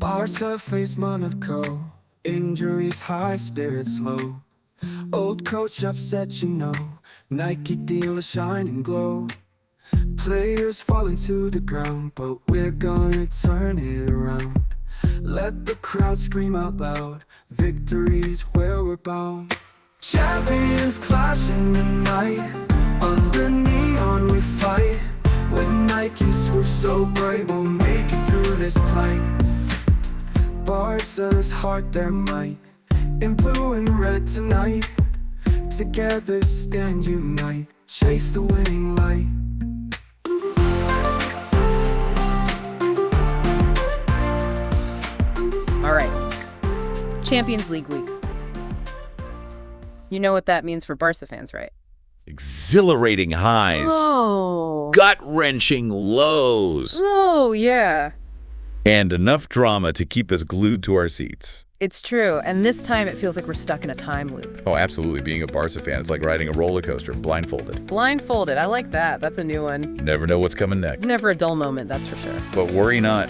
Barca face Monaco, injuries high, spirits low. Old coach upset, Nike deal a shining glow. Players falling to the ground, but we're gonna turn it around. Let the crowd scream out loud, victory's where we're bound. Champions clash in the night, under neon we fight. With Nikes we're so bright, we'll make it through this plight. Barca's heart, their might, in blue and red tonight. Together stand unite, chase the winning light. All right, Champions League week. You know what that means for Barca fans, right? Exhilarating highs. Oh. Gut-wrenching lows. Oh, yeah. And enough drama to keep us glued to our seats. It's true, and this time it feels like we're stuck in a time loop. Oh, absolutely. Being a Barca fan, it's like riding a roller coaster, blindfolded. Blindfolded, I like that. That's a new one. Never know what's coming next. Never a dull moment, that's for sure. But worry not.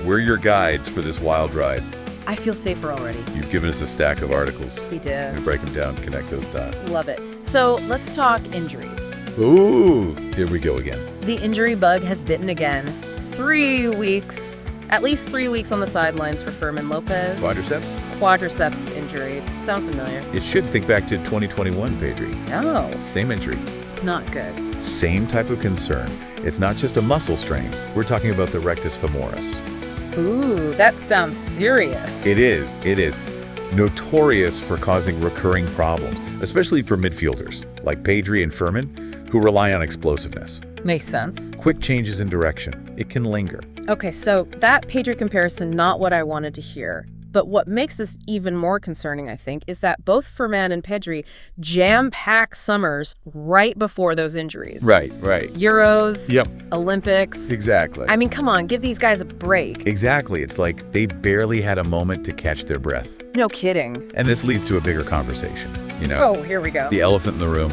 We're your guides for this wild ride. I feel safer already. You've given us a stack of articles. We did. We break them down, connect those dots. Love it. So let's talk injuries. Ooh, here we go again. The injury bug has bitten again. 3 weeks, at least 3 weeks on the sidelines for Fermín López. Quadriceps injury. Sound familiar? It should. Think back to 2021, Pedri. No. Same injury. It's not good. Same type of concern. It's not just a muscle strain. We're talking about the rectus femoris. Ooh, that sounds serious. It is. Notorious for causing recurring problems, especially for midfielders like Pedri and Fermín, who rely on explosiveness. Makes sense. Quick changes in direction. It can linger. Okay, so that Pedri comparison, not what I wanted to hear. But what makes this even more concerning, I think, is that both Fermín and Pedri jam-pack summers right before those injuries. Right. Euros, Yep. Olympics. Exactly. I mean, come on, give these guys a break. Exactly. It's like they barely had a moment to catch their breath. No kidding. And this leads to a bigger conversation, Oh, here we go. The elephant in the room.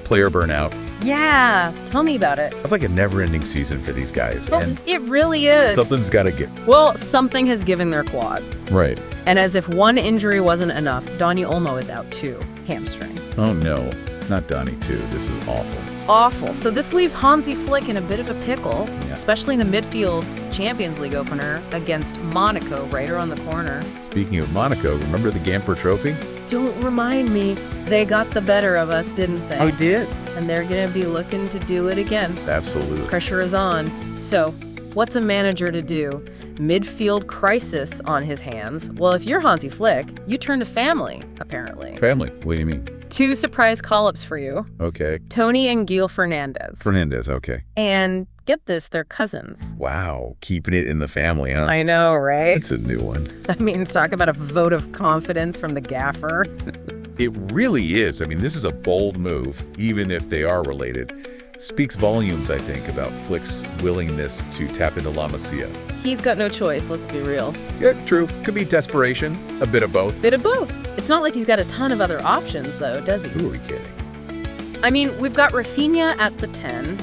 Player burnout. Yeah, tell me about it. It's like a never-ending season for these guys. Well, and it really is. something's got to give. Well, something has given their quads. Right. And as if one injury wasn't enough, Dani Olmo is out too. Hamstring. Oh, no. Not Donnie, too. This is awful. Awful. So this leaves Hansi Flick in a bit of a pickle, Yeah. especially in the midfield Champions League opener against Monaco right around the corner. Speaking of Monaco, remember the Gamper Trophy? Don't remind me. They got the better of us, didn't they? Oh, did? And they're going to be looking to do it again. Absolutely. Pressure is on. So, what's a manager to do? Midfield crisis on his hands. Well, if you're Hansi Flick, you turn to family, apparently. Family? What do you mean? 2 surprise call-ups for you. Okay. Tony and Gil Fernandez. Fernandez, okay. And get this, they're cousins. Wow. Keeping it in the family, huh? I know, right? That's a new one. I mean, talk about a vote of confidence from the gaffer. It really is. I mean, this is a bold move, even if they are related. Speaks volumes, I think, about Flick's willingness to tap into La Masia. He's got no choice, let's be real. Yeah, true. Could be desperation. A bit of both. Bit of both. It's not like he's got a ton of other options, though, does he? Who are we kidding? I mean, we've got Rafinha at the 10.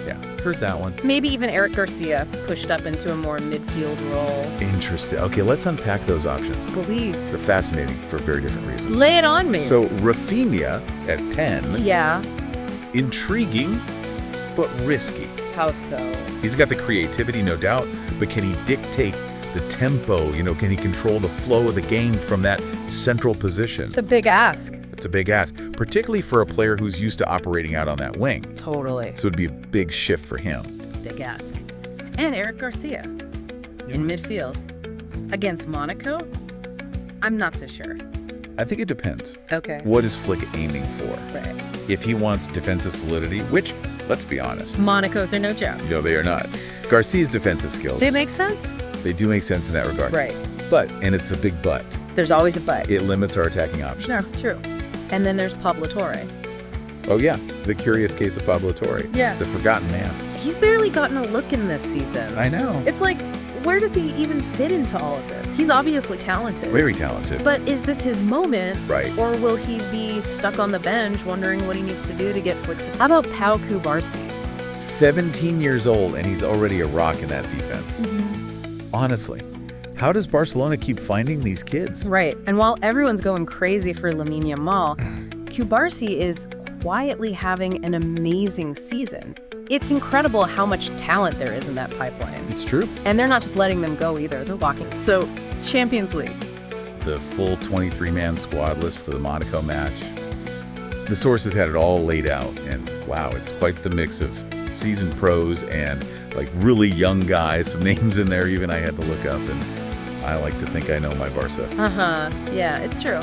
Yeah, heard that one. Maybe even Eric Garcia pushed up into a more midfield role. Interesting. Okay, let's unpack those options. Please. They're fascinating for very different reasons. Lay it on me. So, Rafinha at 10. Yeah. Intriguing, but risky. How so? He's got the creativity, no doubt, but can he dictate the tempo? Can he control the flow of the game from that central position? It's a big ask. It's a big ask, particularly for a player who's used to operating out on that wing. Totally. So it'd be a big shift for him. Big ask. And Eric Garcia in midfield against Monaco? I'm not so sure. I think it depends. Okay. What is Flick aiming for? Right. If he wants defensive solidity, which, let's be honest, Monaco's are no joke. they are not. Garcia's defensive skills. They make sense? They do make sense in that regard. Right. But, and it's a big but, There's always a but. it limits our attacking options. No, true. And then there's Pablo Torre. Oh yeah, the curious case of Pablo Torre. Yeah. The forgotten man. He's barely gotten a look in this season. I know. It's like, where does he even fit into all of this? He's obviously talented. Very talented. But is this his moment? Right. Or will he be stuck on the bench wondering what he needs to do to get Flick's? How about Pau Cubarsi? 17 years old, and he's already a rock in that defense. Mm-hmm. Honestly, How does Barcelona keep finding these kids? Right. And while everyone's going crazy for Lamine Yamal, Cubarsi is quietly having an amazing season. It's incredible how much talent there is in that pipeline. It's true. And they're not just letting them go either. They're walking. So, Champions League. The full 23-man squad list for the Monaco match. The sources had it all laid out, and wow, it's quite the mix of seasoned pros and like really young guys. Some names in there even I had to look up, and I like to think I know my Barca. Yeah, it's true.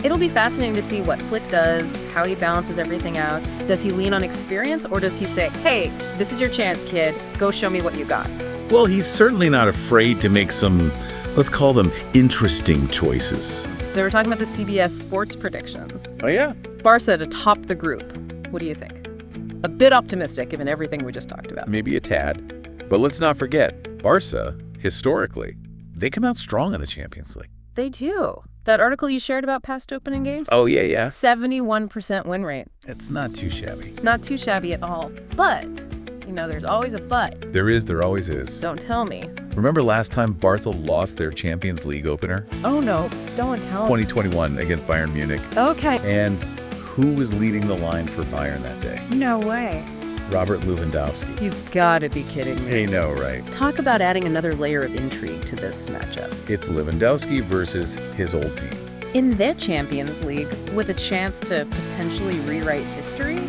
It'll be fascinating to see what Flick does, how he balances everything out. Does he lean on experience, or does he say, hey, this is your chance, kid. Go show me what you got? Well, he's certainly not afraid to make some, let's call them interesting choices. They were talking about the CBS sports predictions. Oh, yeah? Barca to top the group. What do you think? A bit optimistic, given everything we just talked about. Maybe a tad. But let's not forget, Barca, historically, they come out strong in the Champions League. They do. That article you shared about past opening games? Oh, yeah. 71% win rate. It's not too shabby. Not too shabby at all. But, there's always a but. There always is. Don't tell me. Remember last time Barca lost their Champions League opener? Oh, no. Don't tell me. 2021 against Bayern Munich. Okay. And who was leading the line for Bayern that day? No way. Robert Lewandowski. You've got to be kidding me. Hey, no, right? Talk about adding another layer of intrigue to this matchup. It's Lewandowski versus his old team. In their Champions League, with a chance to potentially rewrite history?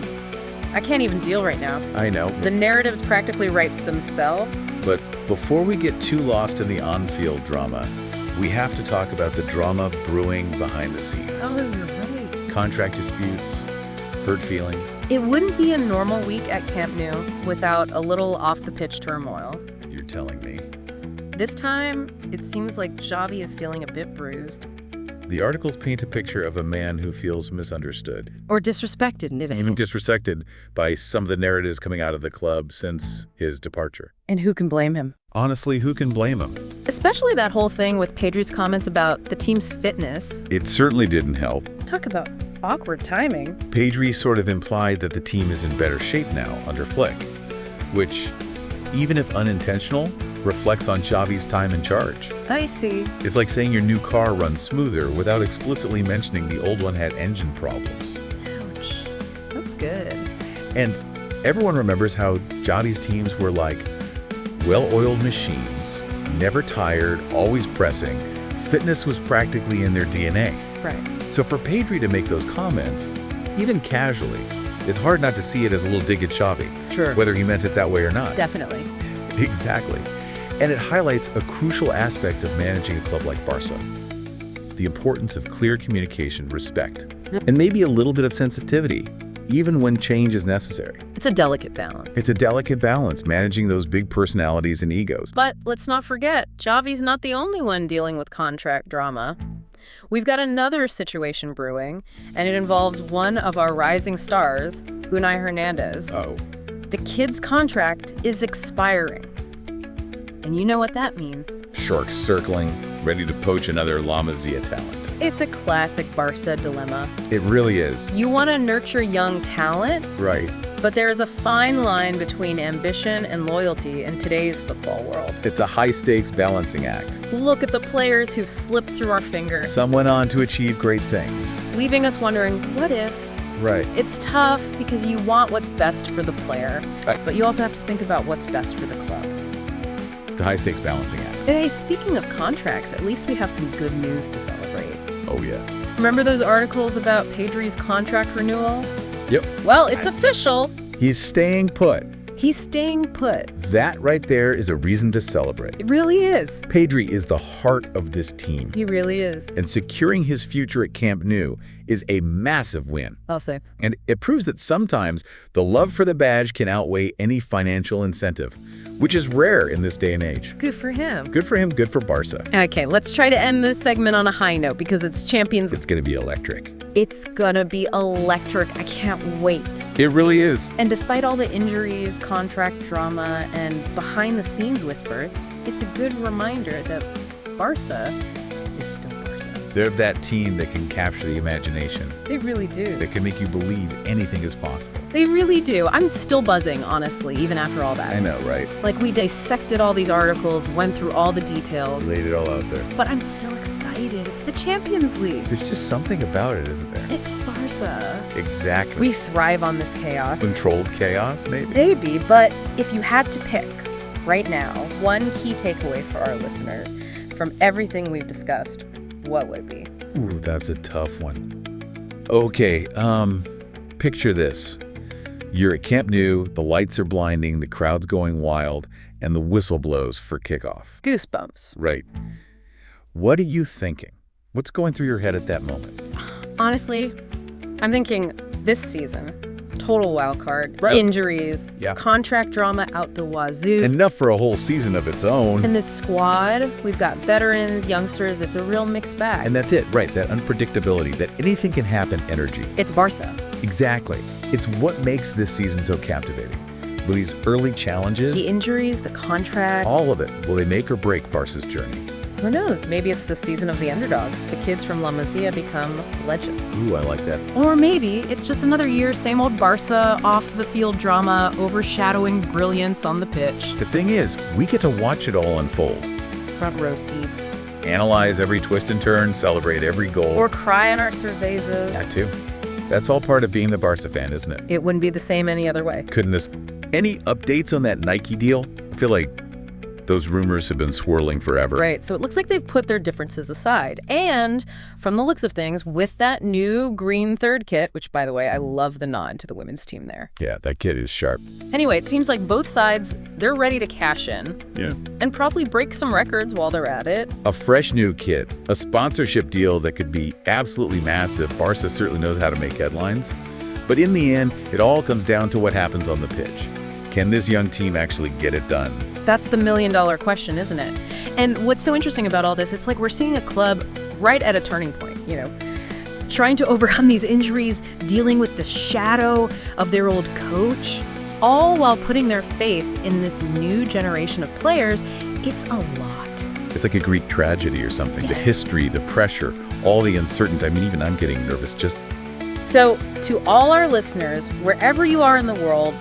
I can't even deal right now. I know. The narratives practically write themselves. But before we get too lost in the on-field drama, we have to talk about the drama brewing behind the scenes. Oh, you're right. Contract disputes, hurt feelings. It wouldn't be a normal week at Camp Nou without a little off-the-pitch turmoil. You're telling me. This time, it seems like Xavi is feeling a bit bruised. The articles paint a picture of a man who feels misunderstood. Or disrespected. Even disrespected by some of the narratives coming out of the club since his departure. And who can blame him? Honestly, who can blame him? Especially that whole thing with Pedri's comments about the team's fitness. It certainly didn't help. Talk about awkward timing. Pedri sort of implied that the team is in better shape now under Flick, which, even if unintentional, reflects on Xavi's time in charge. I see. It's like saying your new car runs smoother without explicitly mentioning the old one had engine problems. Ouch. That's good. And everyone remembers how Xavi's teams were like well-oiled machines, never tired, always pressing. Fitness was practically in their DNA. Right. So for Pedri to make those comments, even casually, it's hard not to see it as a little dig at Xavi. Sure. Whether he meant it that way or not. Definitely. Exactly. And it highlights a crucial aspect of managing a club like Barca. The importance of clear communication, respect, and maybe a little bit of sensitivity, even when change is necessary. It's a delicate balance. It's a delicate balance, managing those big personalities and egos. But let's not forget, Xavi's not the only one dealing with contract drama. We've got another situation brewing, and it involves one of our rising stars, Unai Fernandez. Oh. The kid's contract is expiring. And you know what that means. Sharks circling, ready to poach another La Masia talent. It's a classic Barca dilemma. It really is. You want to nurture young talent, Right. but there is a fine line between ambition and loyalty in today's football world. It's a high-stakes balancing act. Look at the players who've slipped through our fingers, Some went on to achieve great things. leaving us wondering, what if? Right. It's tough because you want what's best for the player, Right. but you also have to think about what's best for the club. The high-stakes balancing act. Hey, speaking of contracts, at least we have some good news to celebrate. Oh, yes. Remember those articles about Pedri's contract renewal? Yep. Well, it's official. He's staying put. He's staying put. That right there is a reason to celebrate. It really is. Pedri is the heart of this team, He really is. and securing his future at Camp Nou is a massive win. I'll say. And it proves that sometimes the love for the badge can outweigh any financial incentive, which is rare in this day and age. Good for him. Good for him, good for Barca. Okay, let's try to end this segment on a high note because it's Champions. It's going to be electric. It's gonna be electric. I can't wait. It really is. And despite all the injuries, contract drama, and behind-the-scenes whispers, it's a good reminder that Barca is still Barca. They're that team that can capture the imagination, They really do. that can make you believe anything is possible. They really do. I'm still buzzing, honestly, even after all that. I know, right? Like, we dissected all these articles, went through all the details. Laid it all out there. But I'm still excited. It's the Champions League. There's just something about it, isn't there? It's Barca. Exactly. We thrive on this chaos. Controlled chaos, maybe? Maybe, but if you had to pick right now one key takeaway for our listeners from everything we've discussed, what would it be? Ooh, that's a tough one. Okay, picture this. You're at Camp Nou, the lights are blinding, the crowd's going wild, and the whistle blows for kickoff. Goosebumps. Right. What are you thinking? What's going through your head at that moment? Honestly, I'm thinking this season, total wild card, Right. Injuries, Yeah. contract drama out the wazoo. Enough for a whole season of its own. In this squad, we've got veterans, youngsters. It's a real mixed bag. And that's it, right, that unpredictability, that anything can happen energy. It's Barca. Exactly. It's what makes this season so captivating. Will these early challenges, The injuries, the contracts. all of it, will they make or break Barca's journey? Who knows? Maybe it's the season of the underdog. The kids from La Masia become legends. Ooh, I like that. Or maybe it's just another year, same old Barca, off-the-field drama, overshadowing brilliance on the pitch. The thing is, we get to watch it all unfold. Front row seats. Analyze every twist and turn, celebrate every goal. Or cry on our cervezas. That too. That's all part of being the Barca fan, isn't it? It wouldn't be the same any other way. Couldn't this... Any updates on that Nike deal? I feel like those rumors have been swirling forever. Right, so it looks like they've put their differences aside. And from the looks of things, with that new green third kit, which, by the way, I love the nod to the women's team there. Yeah, that kid is sharp. Anyway, it seems like both sides, they're ready to cash in. Yeah. And probably break some records while they're at it. A fresh new kit, a sponsorship deal that could be absolutely massive. Barca certainly knows how to make headlines. But in the end, it all comes down to what happens on the pitch. Can this young team actually get it done? That's the million-dollar question, isn't it? And what's so interesting about all this, it's like we're seeing a club right at a turning point, trying to overcome these injuries, dealing with the shadow of their old coach, all while putting their faith in this new generation of players. It's a lot. It's like a Greek tragedy or something. The history, the pressure, all the uncertainty. I mean, even I'm getting nervous just... So, to all our listeners, wherever you are in the world,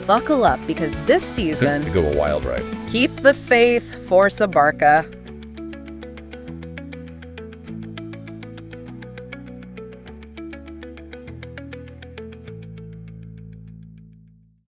buckle up, because this season, go a wild ride. keep the faith, Forza Barca.